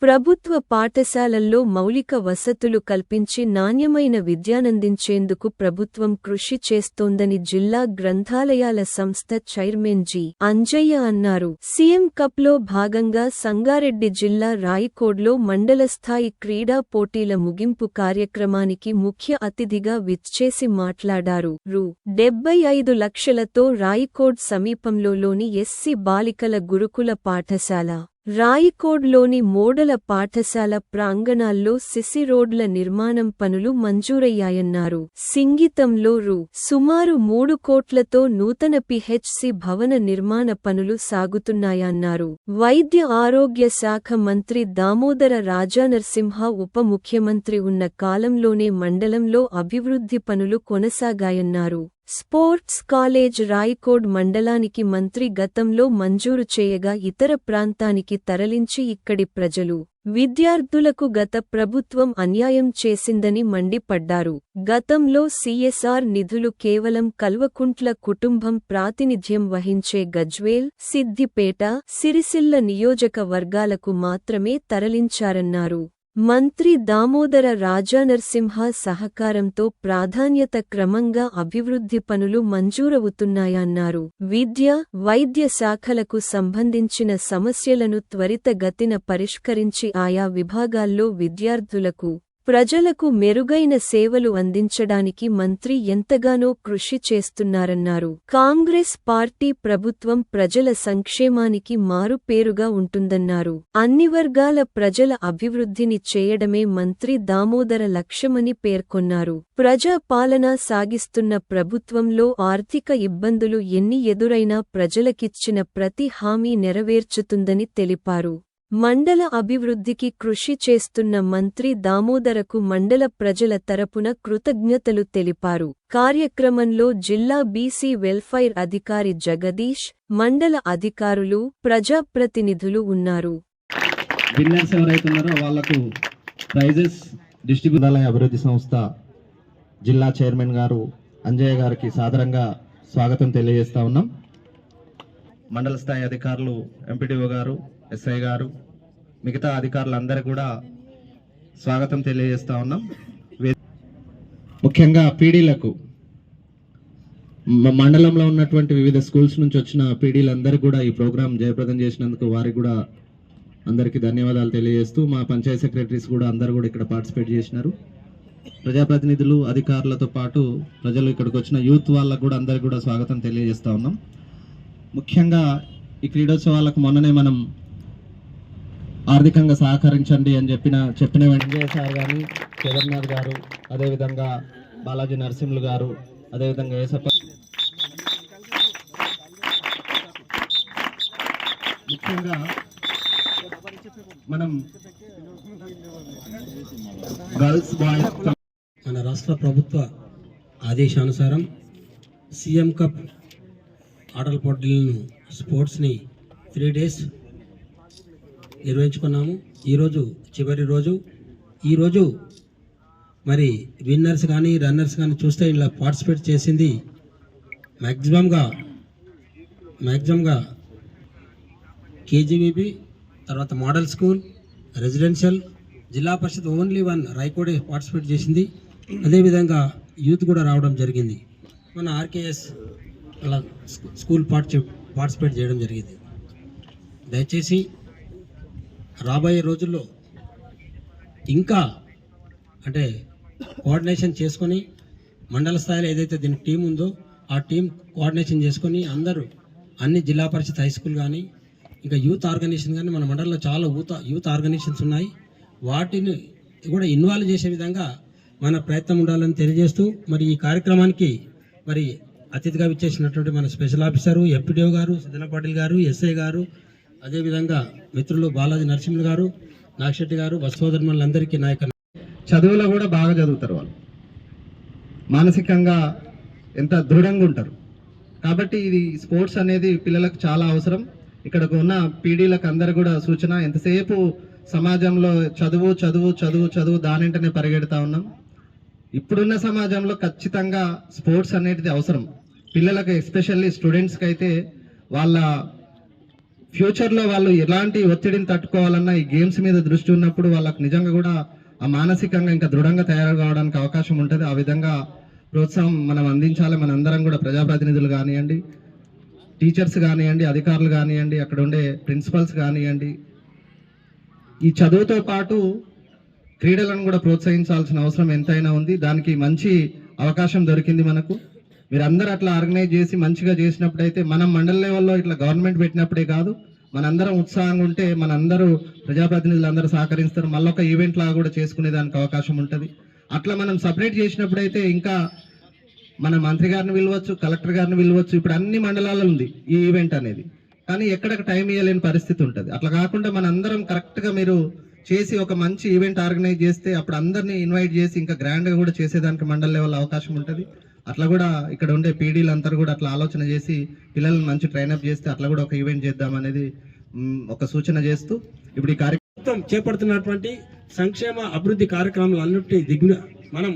ప్రభుత్వ పాఠశాలల్లో మౌలిక వసతులు కల్పించి నాణ్యమైన విద్యానందించేందుకు ప్రభుత్వం కృషి చేస్తోందని జిల్లా గ్రంథాలయాల సంస్థ చైర్మన్ జి. అంజయ్య అన్నారు. సీఎం కప్లో భాగంగా సంగారెడ్డి జిల్లా రాయికోడ్లో మండలస్థాయి క్రీడా పోటీల ముగింపు కార్యక్రమానికి ముఖ్య అతిథిగా విచ్చేసి మాట్లాడారు. రూ. 75 లక్షలతో రాయికోడ్ సమీపంలోని ఎస్సీ బాలికల గురుకుల పాఠశాల, రాయికోడ్లోని మోడల పాఠశాల ప్రాంగణాల్లో సిసి రోడ్ల నిర్మాణం పనులు మంజూరయ్యాయన్నారు. సింగితంలో సుమారు 3 కోట్లతో నూతన పిహెచ్సి భవన నిర్మాణ పనులు సాగుతున్నాయన్నారు. వైద్య ఆరోగ్య శాఖ మంత్రి దామోదర రాజనరసింహ ఉప ముఖ్యమంత్రి ఉన్న కాలంలోనే మండలంలో అభివృద్ధి పనులు కొనసాగాయన్నారు. స్పోర్ట్స్ కాలేజ్ రాయికోడ్ మండలానికి మంత్రి గతంలో మంజూరు చేయగా ఇతర ప్రాంతానికి తరలించి ఇక్కడి ప్రజలు, విద్యార్థులకు గత ప్రభుత్వం అన్యాయం చేసిందని మండిపడ్డారు. గతంలో సిఎస్ఆర్ నిధులు కేవలం కల్వకుంట్ల కుటుంబం ప్రాతినిధ్యం వహించే గజ్వేల్, సిద్దిపేట, సిరిసిల్ల నియోజక వర్గాలకు మాత్రమే తరలించారన్నారు. మంత్రి దామోదర రాజనరసింహ సహకారంతో ప్రాధాన్యత క్రమంగా అభివృద్ధి పనులు మంజూరవుతున్నాయన్నారు. విద్య, వైద్య శాఖలకు సంబంధించిన సమస్యలను త్వరితగతిన పరిష్కరించి ఆయా విభాగాల్లో విద్యార్థులకు, ప్రజలకు మెరుగైన సేవలు అందించడానికి మంత్రి ఎంతగానో కృషి చేస్తున్నారన్నారు. కాంగ్రెస్ పార్టీ ప్రభుత్వం ప్రజల సంక్షేమానికి మారుపేరుగా ఉంటుందన్నారు. అన్ని వర్గాల ప్రజల అభివృద్ధిని చేయడమే మంత్రి దామోదర లక్ష్యమని పేర్కొన్నారు. ప్రజా పాలన సాగిస్తున్న ప్రభుత్వంలో ఆర్థిక ఇబ్బందులు ఎన్ని ఎదురైనా ప్రజలకిచ్చిన ప్రతి హామీ నెరవేర్చుతుందని తెలిపారు. మండల అభివృద్ధికి కృషి చేస్తున్న మంత్రి దామోదరకు మండల ప్రజల తరపున కృతజ్ఞతలు తెలిపారు. కార్యక్రమంలో జిల్లా బీసీ వెల్ఫైర్ అధికారి జగదీష్, మండల అధికారులు, ప్రజాప్రతినిధులు ఉన్నారు. విన్నర్స్ ఎవరైతే ఉన్నారో వాళ్లకు ప్రైజెస్ డిస్ట్రిబ్యూట్ అభివృద్ధి సంస్థ జిల్లా చైర్మన్ గారు అంజయ్య గారికి సాదరంగా స్వాగతం తెలియజేస్తా ఉన్నాం. మండల స్థాయి అధికారులు ఎంపీడీఓ గారు, ఎస్ఐ గారు, మిగతా అధికారులందరూ కూడా స్వాగతం తెలియజేస్తా ఉన్నాం. ముఖ్యంగా పీడీలకు, మండలంలో ఉన్నటువంటి వివిధ స్కూల్స్ నుంచి వచ్చిన పీడీలందరూ కూడా ఈ ప్రోగ్రాం జయప్రదం చేసినందుకు వారికి కూడా అందరికీ ధన్యవాదాలు తెలియజేస్తూ, మా పంచాయత్ సెక్రటరీస్ కూడా అందరూ కూడా ఇక్కడ పార్టిసిపేట్ చేసినారు. ప్రజాప్రతినిధులు, అధికారులతో పాటు ప్రజలు ఇక్కడికి వచ్చిన యూత్ వాళ్ళకు కూడా అందరికీ కూడా స్వాగతం తెలియజేస్తా ఉన్నాం. ముఖ్యంగా ఈ క్రీడోత్సవాలకు మొన్ననే మనం ఆర్థికంగా సహకరించండి అని చెప్పిన వెంకయ్య సార్ గారు, కేదార్నాథ్ గారు, అదేవిధంగా బాలాజీ నరసింహులు గారు, అదేవిధంగా ఏసప్ప, ముఖ్యంగా మనం గర్ల్స్ బాయ్స్ మన రాష్ట్ర ప్రభుత్వ ఆదేశానుసారం సీఎం కప్ ఆటల పోటీలను, స్పోర్ట్స్ని 3 days నిర్వహించుకున్నాము. ఈరోజు చివరి రోజు. ఈరోజు మరి విన్నర్స్ కానీ రన్నర్స్ కానీ చూస్తే ఇలా పార్టిసిపేట్ చేసింది మ్యాక్సిమంగా కేజీవీబీ, తర్వాత మోడల్ స్కూల్, రెసిడెన్షియల్, జిల్లా పరిషత్ ఓన్లీ 1 రాయకోడే పార్టిసిపేట్ చేసింది. అదేవిధంగా యూత్ కూడా రావడం జరిగింది. మన ఆర్కేఎస్ అలా స్కూల్ పార్టిసిపేట్ చేయడం జరిగింది. దయచేసి రాబోయే రోజుల్లో ఇంకా అంటే కోఆర్డినేషన్ చేసుకొని మండల స్థాయిలో ఏదైతే దీని టీం ఉందో ఆ టీం కోఆర్డినేషన్ చేసుకొని అందరూ అన్ని జిల్లా పరిషత్ హై స్కూల్ కానీ ఇంకా యూత్ ఆర్గనైజేషన్ కానీ మన మండలంలో చాలా యూత్ ఆర్గనైజేషన్స్ ఉన్నాయి. వాటిని కూడా ఇన్వాల్వ్ చేసే విధంగా మన ప్రయత్నం ఉండాలని తెలియజేస్తూ, మరి ఈ కార్యక్రమానికి మరి అతిథిగా విచ్చేసినటువంటి మన స్పెషల్ ఆఫీసరు ఎంపీడీఓ గారు, సిద్ధన పాటిల్ గారు, ఎస్ఐ గారు, అదేవిధంగా మిత్రులు బాలాజీ నరసింహులు గారు, నాగశెట్టి గారు, సోదరులందరికీ నాయకులు. చదువులో కూడా బాగా చదువుతారు, వాళ్ళు మానసికంగా ఎంత దృఢంగా ఉంటారు. కాబట్టి ఇది స్పోర్ట్స్ అనేది పిల్లలకు చాలా అవసరం. ఇక్కడకు ఉన్న పీడీలకు అందరు కూడా సూచన, ఎంతసేపు సమాజంలో చదువు చదువు చదువు చదువు దానింటనే పరిగెడతా ఉన్నాం. ఇప్పుడున్న సమాజంలో ఖచ్చితంగా స్పోర్ట్స్ అనేది అవసరం. పిల్లలకు ఎస్పెషల్లీ స్టూడెంట్స్కి అయితే వాళ్ళ ఫ్యూచర్లో వాళ్ళు ఎలాంటి ఒత్తిడిని తట్టుకోవాలన్నా ఈ గేమ్స్ మీద దృష్టి ఉన్నప్పుడు వాళ్ళకు నిజంగా కూడా ఆ మానసికంగా ఇంకా దృఢంగా తయారు కావడానికి అవకాశం ఉంటుంది. ఆ విధంగా ప్రోత్సాహం మనం అందించాలి. మనందరం కూడా ప్రజాప్రతినిధులు కానివ్వండి, టీచర్స్ కానివ్వండి, అధికారులు కానివ్వండి, అక్కడ ఉండే ప్రిన్సిపల్స్ కానివ్వండి, ఈ చదువుతో పాటు క్రీడలను కూడా ప్రోత్సహించాల్సిన అవసరం ఎంతైనా ఉంది. దానికి మంచి అవకాశం దొరికింది మనకు. మీరందరూ అట్లా ఆర్గనైజ్ చేసి మంచిగా చేసినప్పుడైతే మనం మండల లెవెల్లో ఇట్లా గవర్నమెంట్ పెట్టినప్పుడే కాదు, మనందరం ఉత్సాహంగా ఉంటే మనందరూ ప్రజాప్రతినిధులు అందరూ సహకరిస్తారు. మళ్ళొక ఈవెంట్ లాగా కూడా చేసుకునే దానికి అవకాశం ఉంటుంది. అట్లా మనం సపరేట్ చేసినప్పుడైతే ఇంకా మన మంత్రి గారిని పిలవచ్చు, కలెక్టర్ గారిని పిలవచ్చు. ఇప్పుడు అన్ని మండలాల్లో ఉంది ఈ ఈవెంట్ అనేది, కానీ ఎక్కడికి టైం ఇవ్వలేని పరిస్థితి ఉంటుంది. అట్లా కాకుండా మనందరం కరెక్ట్గా మీరు చేసి ఒక మంచి ఈవెంట్ ఆర్గనైజ్ చేస్తే అప్పుడు అందరినీ ఇన్వైట్ చేసి ఇంకా గ్రాండ్గా కూడా చేసేదానికి మండల లెవెల్ అవకాశం ఉంటుంది. అట్లా కూడా ఇక్కడ ఉండే పీడీలు అందరూ కూడా అట్లా ఆలోచన చేసి పిల్లల్ని మంచి ట్రైనప్ చేస్తే అట్లా కూడా ఒక ఈవెంట్ చేద్దామనేది ఒక సూచన చేస్తూ ఇప్పుడు ఈ కార్యక్రమం చేపడుతున్నటువంటి సంక్షేమ అభివృద్ధి కార్యక్రమాలన్నింటినీ మనం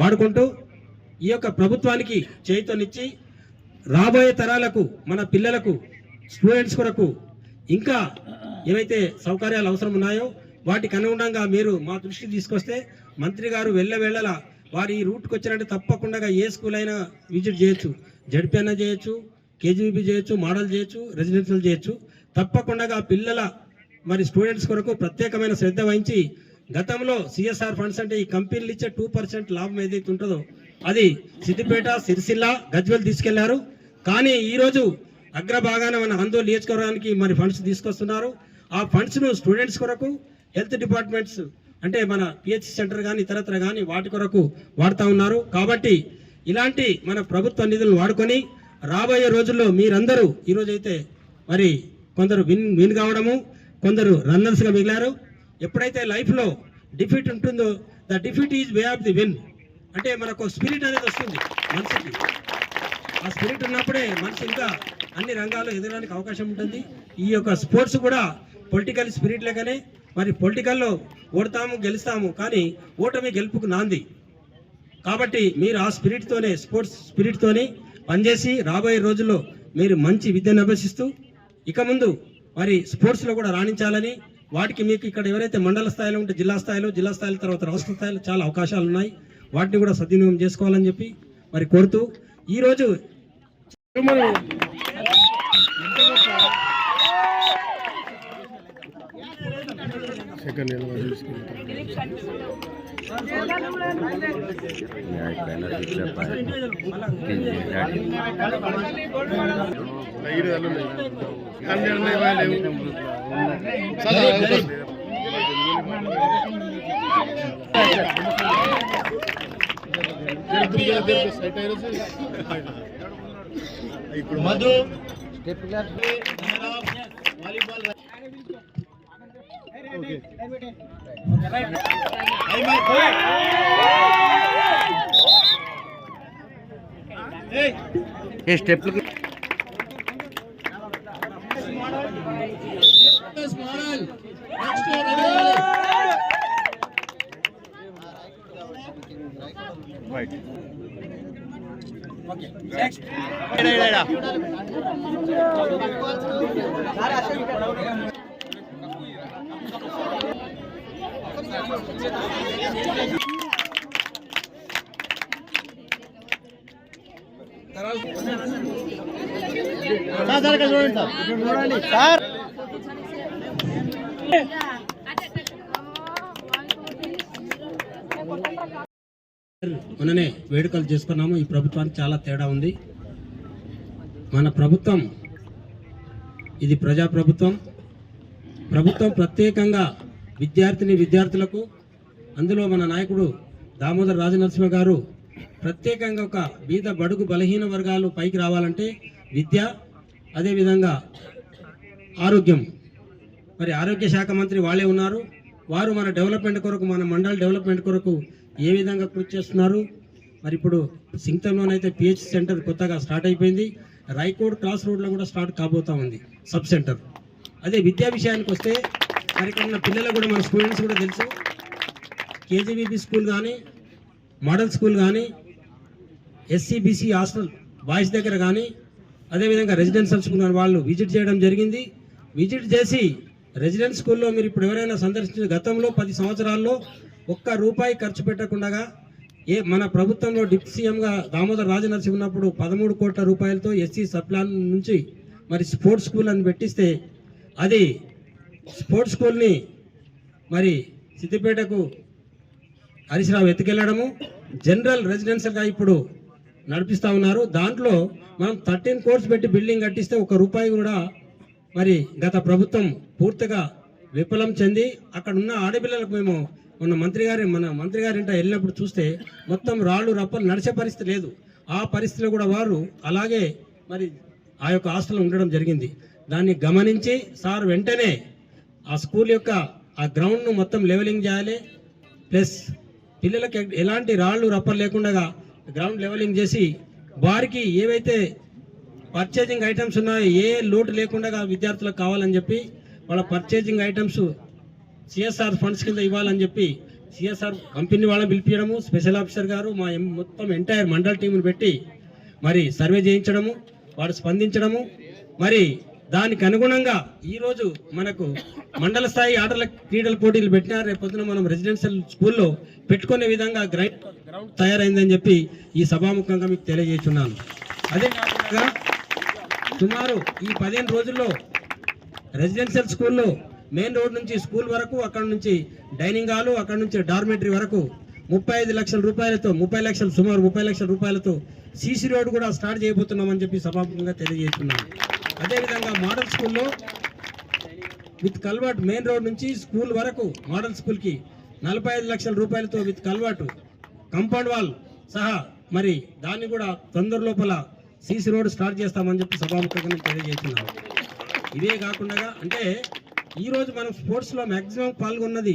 వాడుకుంటూ ఈ యొక్క ప్రభుత్వానికి చేయూతనిచ్చి రాబోయే తరాలకు మన పిల్లలకు స్టూడెంట్స్ కొరకు ఇంకా ఏవైతే సౌకర్యాలు అవసరం ఉన్నాయో వాటికి అనుగుణంగా మీరు మా దృష్టికి తీసుకొస్తే మంత్రి గారు వెళ్ళవేళలా వారు ఈ రూట్కి వచ్చినట్టు తప్పకుండా ఏ స్కూల్ అయినా విజిట్ చేయొచ్చు. జడ్పీ అయినా చేయొచ్చు, కేజీబీ చేయొచ్చు, మోడల్ చేయొచ్చు, రెసిడెన్షియల్ చేయొచ్చు. తప్పకుండా పిల్లల మరి స్టూడెంట్స్ కొరకు ప్రత్యేకమైన శ్రద్ధ వహించి గతంలో సిఎస్ఆర్ ఫండ్స్ అంటే ఈ కంపెనీలు ఇచ్చే 2% లాభం ఏదైతే ఉంటుందో అది సిద్దిపేట, సిరిసిల్ల, గజ్వేల్ తీసుకెళ్లారు. కానీ ఈరోజు అగ్రభాగాన మన ఆందోళన నియోజకవర్గానికి మరి ఫండ్స్ తీసుకొస్తున్నారు. ఆ ఫండ్స్ను స్టూడెంట్స్ కొరకు, హెల్త్ డిపార్ట్మెంట్స్ అంటే మన పిహెచ్సి సెంటర్ కానీ ఇతరత్ర కానీ వాటి కొరకు వాడుతూ ఉన్నారు. కాబట్టి ఇలాంటి మన ప్రభుత్వ నిధులను వాడుకొని రాబోయే రోజుల్లో మీరందరూ ఈరోజైతే మరి కొందరు విన్ కావడము, కొందరు రన్నర్స్గా మిగిలారు. ఎప్పుడైతే లైఫ్లో డిఫీట్ ఉంటుందో the defeat is way of the win అంటే మనకు స్పిరిట్ అనేది వస్తుంది మనిషికి. ఆ స్పిరిట్ ఉన్నప్పుడే మనిషి ఇంకా అన్ని రంగాల్లో ఎదగడానికి అవకాశం ఉంటుంది. ఈ యొక్క స్పోర్ట్స్ కూడా పొలిటికల్ స్పిరిట్ లేకనే మరి పొలిటికల్లో ఓడతాము, గెలుస్తాము, కానీ ఓటమి గెలుపుకు నాంది. కాబట్టి మీరు ఆ స్పిరిట్తోనే, స్పోర్ట్స్ స్పిరిట్తోనే పనిచేసి రాబోయే రోజుల్లో మీరు మంచి విద్యను అభ్యసిస్తూ ఇక ముందు మరి స్పోర్ట్స్లో కూడా రాణించాలని, వాటికి మీకు ఇక్కడ ఎవరైతే మండల స్థాయిలో ఉంటే జిల్లా స్థాయిలో తర్వాత రాష్ట్ర స్థాయిలో చాలా అవకాశాలు ఉన్నాయి. వాటిని కూడా సద్వినియోగం చేసుకోవాలని చెప్పి మరి కోరుతూ ఈరోజు ఇప్పుడు మధు వాలీబాల్ స్టెప్ చూడండి సార్. మొన్ననే వేడుకలు చేసుకున్నాము. ఈ ప్రభుత్వానికి చాలా తేడా ఉంది. మన ప్రభుత్వం ఇది ప్రజాప్రభుత్వం. ప్రభుత్వం ప్రత్యేకంగా విద్యార్థులకు, అందులో మన నాయకుడు దామోదర్ రాజనరసింహ గారు ప్రత్యేకంగా ఒక బీద బడుగు బలహీన వర్గాలు పైకి రావాలంటే విద్య, అదేవిధంగా ఆరోగ్యం. మరి ఆరోగ్య శాఖ మంత్రి వాళ్ళే ఉన్నారు. వారు మన డెవలప్మెంట్ కొరకు, మన మండల డెవలప్మెంట్ కొరకు ఏ విధంగా కృషి చేస్తున్నారు. మరి ఇప్పుడు సింగతంలోనైతే పిహెచ్ సెంటర్ కొత్తగా స్టార్ట్ అయిపోయింది. రైకోడ్ క్రాస్ రోడ్లో కూడా స్టార్ట్ కాబోతా ఉంది సబ్ సెంటర్. అదే విద్యా విషయానికి వస్తే మరి ఇక్కడ ఉన్న పిల్లలు కూడా, మన స్టూడెంట్స్ కూడా తెలుసు, కేజీబీబీ స్కూల్ కానీ, మోడల్ స్కూల్ కానీ, ఎస్సీబీసీ హాస్టల్ బాయ్స్ దగ్గర కానీ, అదేవిధంగా రెసిడెన్షియల్ స్కూల్ వాళ్ళు విజిట్ చేయడం జరిగింది. విజిట్ చేసి రెసిడెన్స్ స్కూల్లో మీరు ఇప్పుడు ఎవరైనా సందర్శించిన గతంలో 10 సంవత్సరాల్లో ₹1 ఖర్చు పెట్టకుండా మన ప్రభుత్వంలో డిప్యూటీ సీఎంగా దామోదర్ రాజనరసింహ ఉన్నప్పుడు 13 కోట్ల రూపాయలతో ఎస్సీ సప్లాన్ నుంచి మరి స్పోర్ట్స్ స్కూల్ అని పెట్టిస్తే అది స్పోర్ట్స్ స్కూల్ని మరి సిద్దిపేటకు హరీష్ రావు ఎత్తుకెళ్లడము జనరల్ రెసిడెన్షియల్గా ఇప్పుడు నడిపిస్తూ ఉన్నారు. దాంట్లో మనం 13 కోట్స్ పెట్టి బిల్డింగ్ కట్టిస్తే ₹1 కూడా మరి గత ప్రభుత్వం పూర్తిగా విఫలం చెంది అక్కడ ఉన్న ఆడపిల్లలకు మేము మన మంత్రి గారింట వెళ్ళినప్పుడు చూస్తే మొత్తం రాళ్ళు రప్పలు నడిచే పరిస్థితి లేదు. ఆ పరిస్థితిలో కూడా వారు అలాగే మరి ఆ యొక్క హాస్టల్లో ఉండడం జరిగింది. దాన్ని గమనించి సార్ వెంటనే ఆ స్కూల్ యొక్క ఆ గ్రౌండ్ను మొత్తం లెవెలింగ్ చేయాలి, ప్లస్ పిల్లలకి ఎలాంటి రాళ్ళు రప్పలు లేకుండా గ్రౌండ్ లెవెలింగ్ చేసి వారికి ఏవైతే పర్చేజింగ్ ఐటమ్స్ ఉన్నాయో ఏ లోటు లేకుండా విద్యార్థులకు కావాలని చెప్పి వాళ్ళ పర్చేజింగ్ ఐటమ్స్ సిఎస్ఆర్ ఫండ్స్ కింద ఇవ్వాలని చెప్పి సిఎస్ఆర్ కంపెనీ వాళ్ళని పిలిపించడము, స్పెషల్ ఆఫీసర్ గారు మా మొత్తం ఎంటైర్ మండల్ టీమును పెట్టి మరి సర్వే చేయించడము, వాడు స్పందించడము, మరి దానికి అనుగుణంగా ఈరోజు మనకు మండల స్థాయి ఆటల క్రీడల పోటీలు పెట్టినారు. రేపొద్దున మనం రెసిడెన్షియల్ స్కూల్లో పెట్టుకునే విధంగా గ్రౌండ్ తయారైందని చెప్పి ఈ సభాముఖంగా మీకు తెలియజేస్తున్నాను. అదే కాకుండా సుమారు ఈ 15 రోజుల్లో రెసిడెన్షియల్ స్కూల్లో మెయిన్ రోడ్ నుంచి స్కూల్ వరకు, అక్కడ నుంచి డైనింగ్ హాలు, అక్కడ నుంచి డార్మెటరీ వరకు 35 లక్షల రూపాయలతో సుమారు 30 లక్షల రూపాయలతో సీసీ రోడ్ కూడా స్టార్ట్ చేయబోతున్నామని చెప్పి సభాముఖంగా తెలియజేస్తున్నాను. అదేవిధంగా మోడల్ స్కూల్లో విత్ కల్వర్ట్ మెయిన్ రోడ్ నుంచి స్కూల్ వరకు మోడల్ స్కూల్కి 45 లక్షల రూపాయలతో విత్ కల్వర్ట్ కాంపౌండ్ వాల్ సహా మరి దాన్ని కూడా తొందర లోపల సీసీ రోడ్ స్టార్ట్ చేస్తామని చెప్పి సభాముఖంగా తెలియజేస్తున్నాను. ఇదే కాకుండా అంటే ఈరోజు మనం స్పోర్ట్స్లో మ్యాక్సిమం పాల్గొన్నది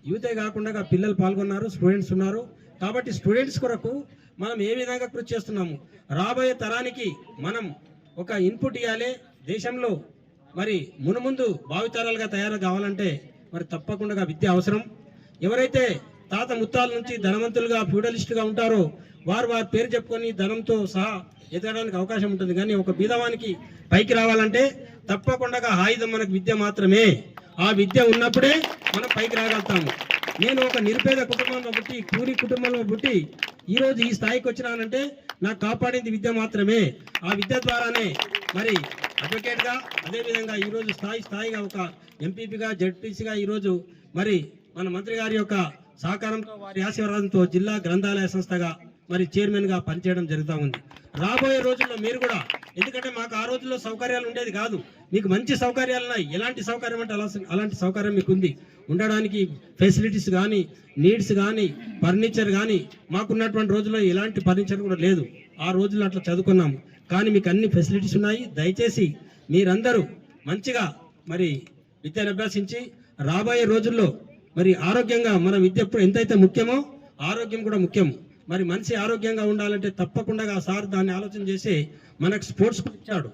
యూతే కాకుండా పిల్లలు పాల్గొన్నారు, స్టూడెంట్స్ ఉన్నారు. కాబట్టి స్టూడెంట్స్ కొరకు మనం ఏ విధంగా కృషి చేస్తున్నాము, రాబోయే తరానికి మనం ఒక ఇన్పుట్ ఇవ్వాలి. దేశంలో మరి మునుముందు భావితరాలుగా తయారు కావాలంటే మరి తప్పకుండా విద్య అవసరం. ఎవరైతే తాత ముత్తాల నుంచి ధనవంతులుగా ఫ్యూడలిస్టుగా ఉంటారో వారు వారి పేరు చెప్పుకొని ధనంతో సహా ఎదగడానికి అవకాశం ఉంటుంది. కానీ ఒక బీదవానికి పైకి రావాలంటే తప్పకుండా ఆయుధం మనకు విద్య మాత్రమే. ఆ విద్య ఉన్నప్పుడే మనం పైకి రాగలుగుతాము. నేను ఒక నిరుపేద కుటుంబంలో పుట్టి, కూలి కుటుంబంలో పుట్టి ఈరోజు ఈ స్థాయికి వచ్చినానంటే నాకు కాపాడింది విద్య మాత్రమే. ఆ విద్య ద్వారానే మరి అడ్వకేట్గా, అదేవిధంగా ఈరోజు స్థాయిగా ఒక ఎంపీపీగా, జడ్పీసీగా ఈరోజు మరి మన మంత్రి గారి యొక్క సహకారంతో, వారి ఆశీర్వాదంతో జిల్లా గ్రంథాలయ సంస్థగా మరి చైర్మన్గా పనిచేయడం జరుగుతూ ఉంది. రాబోయే రోజుల్లో మీరు కూడా, ఎందుకంటే మాకు ఆ రోజుల్లో సౌకర్యాలు ఉండేది కాదు, మీకు మంచి సౌకర్యాలు ఉన్నాయి. ఎలాంటి సౌకర్యం అంటే అలాంటి సౌకర్యం మీకు ఉంది. ఉండడానికి ఫెసిలిటీస్ కానీ, నీడ్స్ కానీ, ఫర్నిచర్ కానీ మాకున్నటువంటి రోజుల్లో ఎలాంటి ఫర్నిచర్ కూడా లేదు. ఆ రోజుల్లో అట్లా చదువుకున్నాము. కానీ మీకు అన్ని ఫెసిలిటీస్ ఉన్నాయి. దయచేసి మీరందరూ మంచిగా మరి విద్యను అభ్యసించి రాబోయే రోజుల్లో మరి ఆరోగ్యంగా, మన విద్య ఎప్పుడు ఎంతైతే ముఖ్యమో ఆరోగ్యం కూడా ముఖ్యం. మరి మనిషి ఆరోగ్యంగా ఉండాలంటే తప్పకుండా ఆ సార్ దాన్ని ఆలోచన చేసి మనకు స్పోర్ట్స్ ఇచ్చాడు.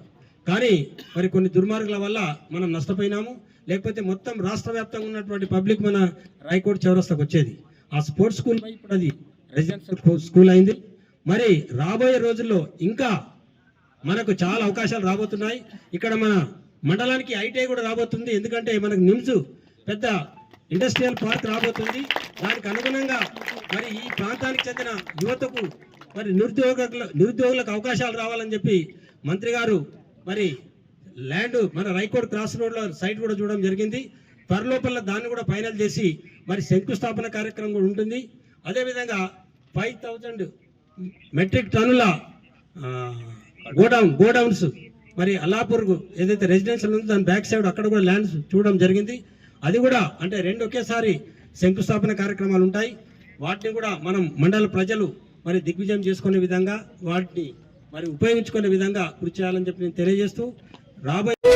కానీ మరి కొన్ని దుర్మార్గుల వల్ల మనం నష్టపోయినాము. లేకపోతే మొత్తం రాష్ట్ర వ్యాప్తంగా ఉన్నటువంటి పబ్లిక్ మన రాయకోట్ చౌరస్తాకు వచ్చేది. ఆ స్పోర్ట్స్ స్కూల్ ఇప్పుడు అది రెసిడెన్షియల్ స్కూల్ అయింది. మరి రాబోయే రోజుల్లో ఇంకా మనకు చాలా అవకాశాలు రాబోతున్నాయి. ఇక్కడ మన మండలానికి ఐటీఐ కూడా రాబోతుంది. ఎందుకంటే మనకు నిమ్స్ పెద్ద ఇండస్ట్రియల్ పార్క్ రాబోతుంది. దానికి అనుగుణంగా మరి ఈ ప్రాంతానికి చెందిన యువతకు మరి నిరుద్యోగులకు అవకాశాలు రావాలని చెప్పి మంత్రి గారు మరి ల్యాండ్ మన రైకోట్ క్రాస్ రోడ్లో సైట్ కూడా చూడడం జరిగింది. త్వరలోపల దాన్ని కూడా ఫైనల్ చేసి మరి శంకుస్థాపన కార్యక్రమం కూడా ఉంటుంది. అదేవిధంగా 5000 మెట్రిక్ టన్నుల గోడౌన్స్ మరి అల్లాపూర్ ఏదైతే రెసిడెన్షియల్ ఉందో దాని బ్యాక్ సైడ్ అక్కడ కూడా ల్యాండ్స్ చూడడం జరిగింది. అది కూడా అంటే 2 ఒకేసారి శంకుస్థాపన కార్యక్రమాలు ఉంటాయి. వాటిని కూడా మనం మండల ప్రజలు మరి దిగ్విజయం చేసుకునే విధంగా, వాటిని మరి ఉపయోగించుకునే విధంగా కృషి చేయాలని చెప్పి నేను తెలియజేస్తూ రాబోయే